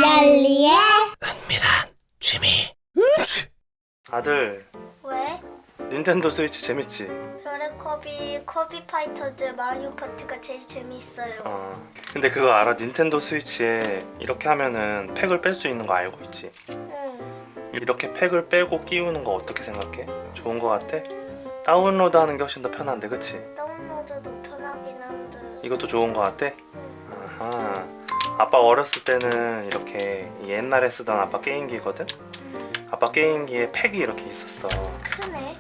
얄리의 은밀한 취미. 아들, 왜? 닌텐도 스위치 재밌지? 별의 커비 파이터즈 마리오 파티가 제일 재밌어요. 근데 그거 알아? 닌텐도 스위치에 이렇게 하면은 팩을 뺄 수 있는 거 알고 있지? 응. 이렇게 팩을 빼고 끼우는 거 어떻게 생각해? 좋은 거 같아? 다운로드 하는 게 훨씬 더 편한데, 그치? 다운로드도 편하긴 한데. 이것도 좋은 거 같아? 응. 아하. 아빠 어렸을 때는 이렇게 옛날에 쓰던 아빠 게임기거든? 아빠 게임기에 팩이 이렇게 있었어. 크네.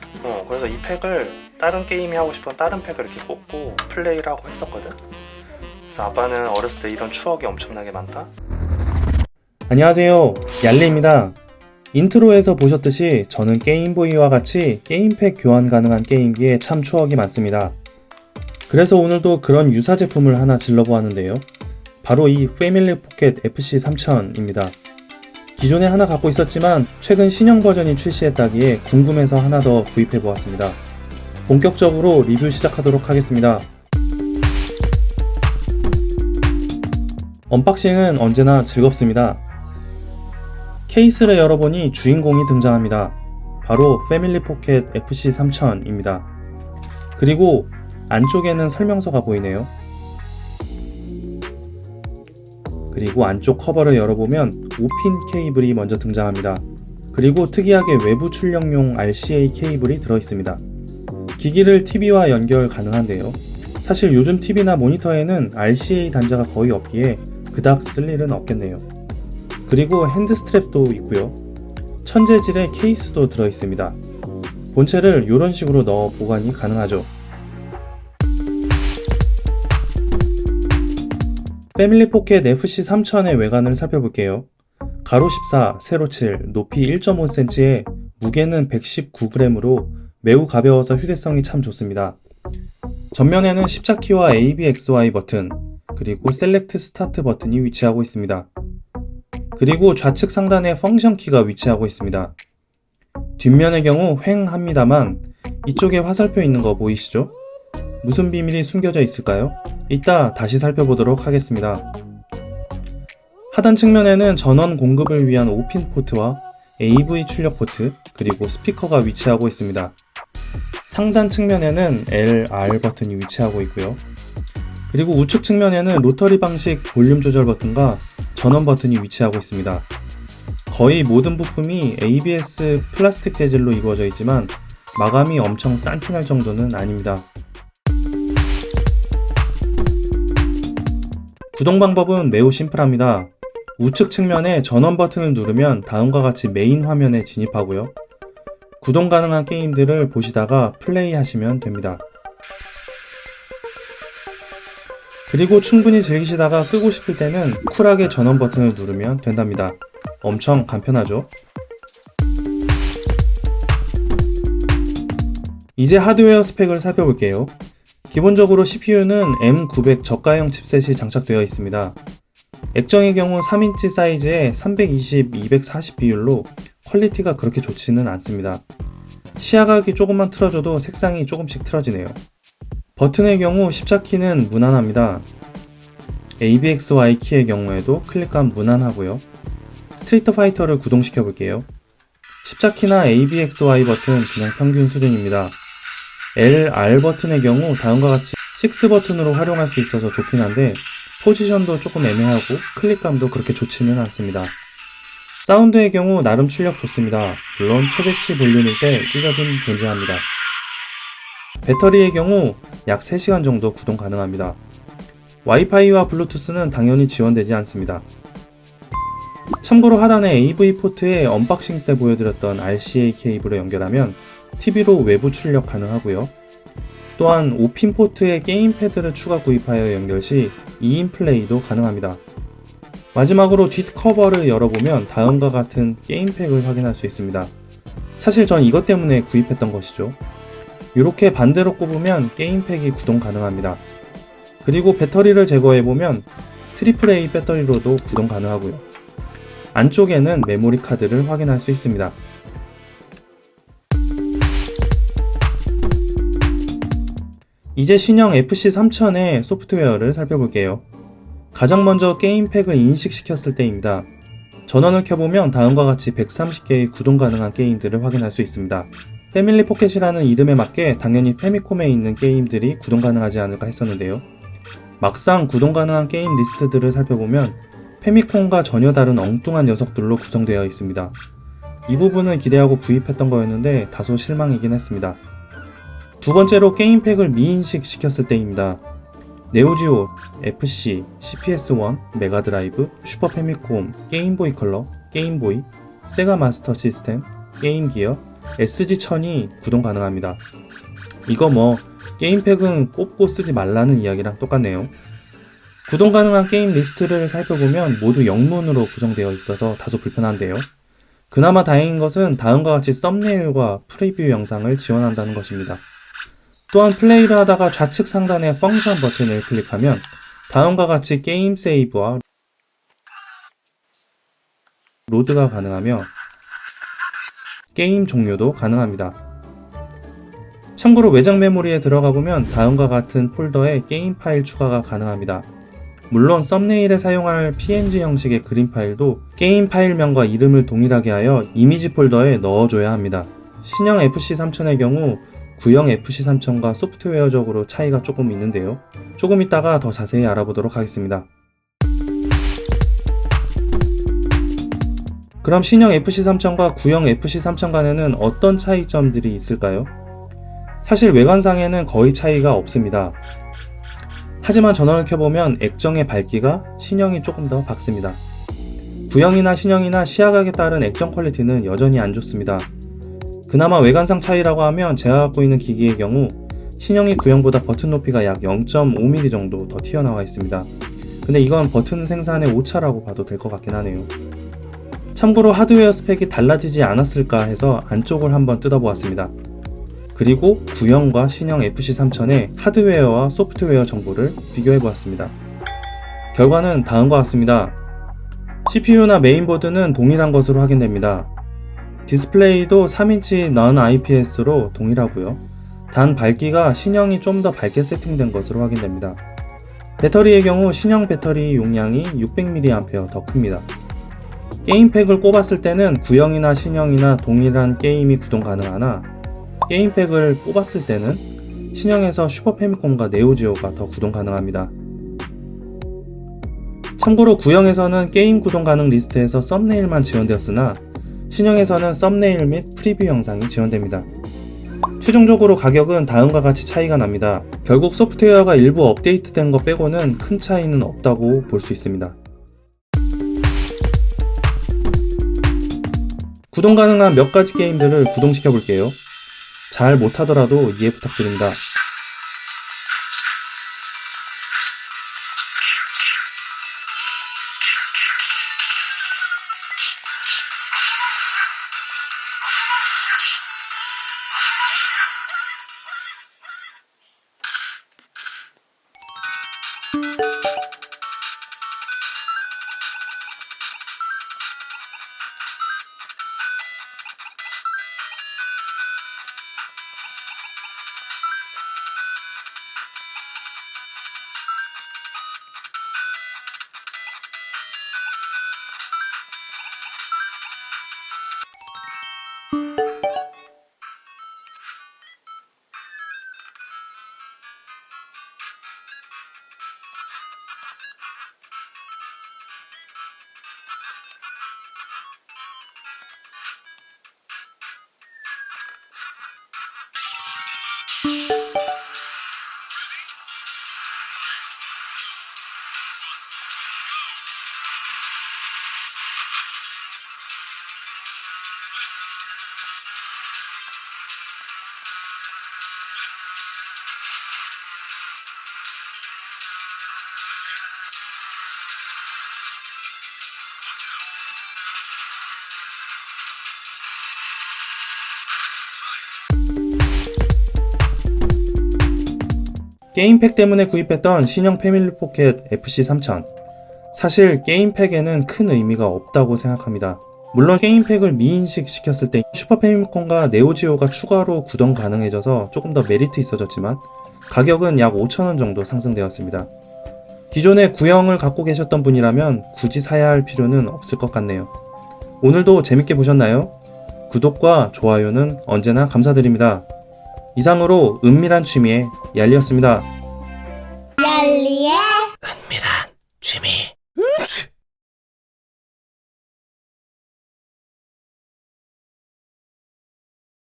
그래서 이 팩을 다른 게임이 하고 싶으면 다른 팩을 이렇게 꽂고 플레이를 하고 했었거든? 그래서 아빠는 어렸을 때 이런 추억이 엄청나게 많다? 안녕하세요, 얄리입니다. 인트로에서 보셨듯이 저는 게임보이와 같이 게임팩 교환 가능한 게임기에 참 추억이 많습니다. 그래서 오늘도 그런 유사 제품을 하나 질러보았는데요. 바로 이 패밀리 포켓 FC3000입니다. 기존에 하나 갖고 있었지만 최근 신형 버전이 출시했다기에 궁금해서 하나 더 구입해보았습니다. 본격적으로 리뷰 시작하도록 하겠습니다. 언박싱은 언제나 즐겁습니다. 케이스를 열어보니 주인공이 등장합니다. 바로 패밀리 포켓 FC3000입니다. 그리고 안쪽에는 설명서가 보이네요. 그리고 안쪽 커버를 열어보면 5핀 케이블이 먼저 등장합니다. 그리고 특이하게 외부 출력용 RCA 케이블이 들어있습니다. 기기를 TV와 연결 가능한데요. 사실 요즘 TV나 모니터에는 RCA 단자가 거의 없기에 그닥 쓸 일은 없겠네요. 그리고 핸드 스트랩도 있고요. 천재질의 케이스도 들어있습니다. 본체를 이런 식으로 넣어 보관이 가능하죠. 패밀리 포켓 FC3000의 외관을 살펴볼게요. 가로 14, 세로 7, 높이 1.5cm에 무게는 119g으로 매우 가벼워서 휴대성이 참 좋습니다. 전면에는 십자키와 ABXY 버튼, 그리고 셀렉트 스타트 버튼이 위치하고 있습니다. 그리고 좌측 상단에 펑션 키가 위치하고 있습니다. 뒷면의 경우 휑합니다만 이쪽에 화살표 있는 거 보이시죠? 무슨 비밀이 숨겨져 있을까요? 이따 다시 살펴보도록 하겠습니다. 하단 측면에는 전원 공급을 위한 5핀 포트와 AV 출력 포트, 그리고 스피커가 위치하고 있습니다. 상단 측면에는 L, R 버튼이 위치하고 있고요. 그리고 우측 측면에는 로터리 방식 볼륨 조절 버튼과 전원 버튼이 위치하고 있습니다. 거의 모든 부품이 ABS 플라스틱 재질로 이루어져 있지만 마감이 엄청 싼티날 정도는 아닙니다. 구동 방법은 매우 심플합니다. 우측 측면에 전원 버튼을 누르면 다음과 같이 메인 화면에 진입하고요. 구동 가능한 게임들을 보시다가 플레이 하시면 됩니다. 그리고 충분히 즐기시다가 끄고 싶을 때는 쿨하게 전원 버튼을 누르면 된답니다. 엄청 간편하죠? 이제 하드웨어 스펙을 살펴볼게요. 기본적으로 CPU는 M900 저가형 칩셋이 장착되어 있습니다. 액정의 경우 3인치 사이즈에 320, 240 비율로 퀄리티가 그렇게 좋지는 않습니다. 시야각이 조금만 틀어져도 색상이 조금씩 틀어지네요. 버튼의 경우 십자키는 무난합니다. ABXY 키의 경우에도 클릭감 무난하고요. 스트리트 파이터를 구동시켜 볼게요. 십자키나 ABXY 버튼 그냥 평균 수준입니다. L, R 버튼의 경우 다음과 같이 6 버튼으로 활용할 수 있어서 좋긴 한데 포지션도 조금 애매하고 클릭감도 그렇게 좋지는 않습니다. 사운드의 경우 나름 출력 좋습니다. 물론 최대치 볼륨일 때 찢어짐 존재합니다. 배터리의 경우 약 3시간 정도 구동 가능합니다. 와이파이와 블루투스는 당연히 지원되지 않습니다. 참고로 하단에 AV 포트에 언박싱 때 보여드렸던 RCA 케이블을 연결하면 TV로 외부 출력 가능하고요. 또한 5핀 포트에 게임 패드를 추가 구입하여 연결 시 2인 플레이도 가능합니다. 마지막으로 뒷 커버를 열어보면 다음과 같은 게임팩을 확인할 수 있습니다. 사실 전 이것 때문에 구입했던 것이죠. 이렇게 반대로 꼽으면 게임팩이 구동 가능합니다. 그리고 배터리를 제거해보면 AAA 배터리로도 구동 가능하고요. 안쪽에는 메모리 카드를 확인할 수 있습니다. 이제 신형 FC3000의 소프트웨어를 살펴볼게요. 가장 먼저 게임팩을 인식시켰을 때입니다. 전원을 켜보면 다음과 같이 130개의 구동 가능한 게임들을 확인할 수 있습니다. 패밀리 포켓이라는 이름에 맞게 당연히 패미콤에 있는 게임들이 구동 가능하지 않을까 했었는데요. 막상 구동 가능한 게임 리스트들을 살펴보면 패미콤과 전혀 다른 엉뚱한 녀석들로 구성되어 있습니다. 이 부분은 기대하고 구입했던 거였는데 다소 실망이긴 했습니다. 두 번째로 게임팩을 미인식 시켰을 때입니다. 네오지오, FC, CPS1, 메가드라이브, 슈퍼 패미콤, 게임보이 컬러, 게임보이, 세가 마스터 시스템, 게임기어, SG-1000이 구동 가능합니다. 이거 뭐 게임팩은 꼽고 쓰지 말라는 이야기랑 똑같네요. 구동 가능한 게임 리스트를 살펴보면 모두 영문으로 구성되어 있어서 다소 불편한데요. 그나마 다행인 것은 다음과 같이 썸네일과 프리뷰 영상을 지원한다는 것입니다. 또한 플레이를 하다가 좌측 상단의 펑션 버튼을 클릭하면 다음과 같이 게임 세이브와 로드가 가능하며 게임 종료도 가능합니다. 참고로 외장 메모리에 들어가 보면 다음과 같은 폴더에 게임 파일 추가가 가능합니다. 물론 썸네일에 사용할 PNG 형식의 그림 파일도 게임 파일명과 이름을 동일하게 하여 이미지 폴더에 넣어줘야 합니다. 신형 FC3000의 경우 구형 FC3000과 소프트웨어적으로 차이가 조금 있는데요. 조금 이따가 더 자세히 알아보도록 하겠습니다. 그럼 신형 FC3000과 구형 FC3000 간에는 어떤 차이점들이 있을까요? 사실 외관상에는 거의 차이가 없습니다. 하지만 전원을 켜보면 액정의 밝기가 신형이 조금 더 밝습니다. 구형이나 신형이나 시야각에 따른 액정 퀄리티는 여전히 안 좋습니다. 그나마 외관상 차이라고 하면 제가 갖고 있는 기기의 경우 신형이 구형보다 버튼 높이가 약 0.5mm 정도 더 튀어나와 있습니다. 근데 이건 버튼 생산의 오차라고 봐도 될 것 같긴 하네요. 참고로 하드웨어 스펙이 달라지지 않았을까 해서 안쪽을 한번 뜯어보았습니다. 그리고 구형과 신형 FC3000의 하드웨어와 소프트웨어 정보를 비교해보았습니다. 결과는 다음과 같습니다. CPU나 메인보드는 동일한 것으로 확인됩니다. 디스플레이도 3인치 넌 IPS로 동일하고요. 단 밝기가 신형이 좀 더 밝게 세팅된 것으로 확인됩니다. 배터리의 경우 신형 배터리 용량이 600mAh 더 큽니다. 게임팩을 꼽았을 때는 구형이나 신형이나 동일한 게임이 구동 가능하나 게임팩을 뽑았을 때는 신형에서 슈퍼 패미콤과 네오지오가 더 구동 가능합니다. 참고로 구형에서는 게임 구동 가능 리스트에서 썸네일만 지원되었으나 신형에서는 썸네일 및 프리뷰 영상이 지원됩니다. 최종적으로 가격은 다음과 같이 차이가 납니다. 결국 소프트웨어가 일부 업데이트된 것 빼고는 큰 차이는 없다고 볼 수 있습니다. 구동 가능한 몇 가지 게임들을 구동시켜 볼게요. 잘 못하더라도 이해 부탁드립니다. 게임팩 때문에 구입했던 신형 패밀리 포켓 FC3000. 사실 게임팩에는 큰 의미가 없다고 생각합니다. 물론 게임팩을 미인식 시켰을 때 슈퍼 패미콤과 네오지오가 추가로 구동 가능해져서 조금 더 메리트 있어졌지만 가격은 약 5,000원 정도 상승되었습니다. 기존에 구형을 갖고 계셨던 분이라면 굳이 사야 할 필요는 없을 것 같네요. 오늘도 재밌게 보셨나요? 구독과 좋아요는 언제나 감사드립니다. 이상으로 은밀한 취미의 얄리였습니다. 얄리의 은밀한 취미.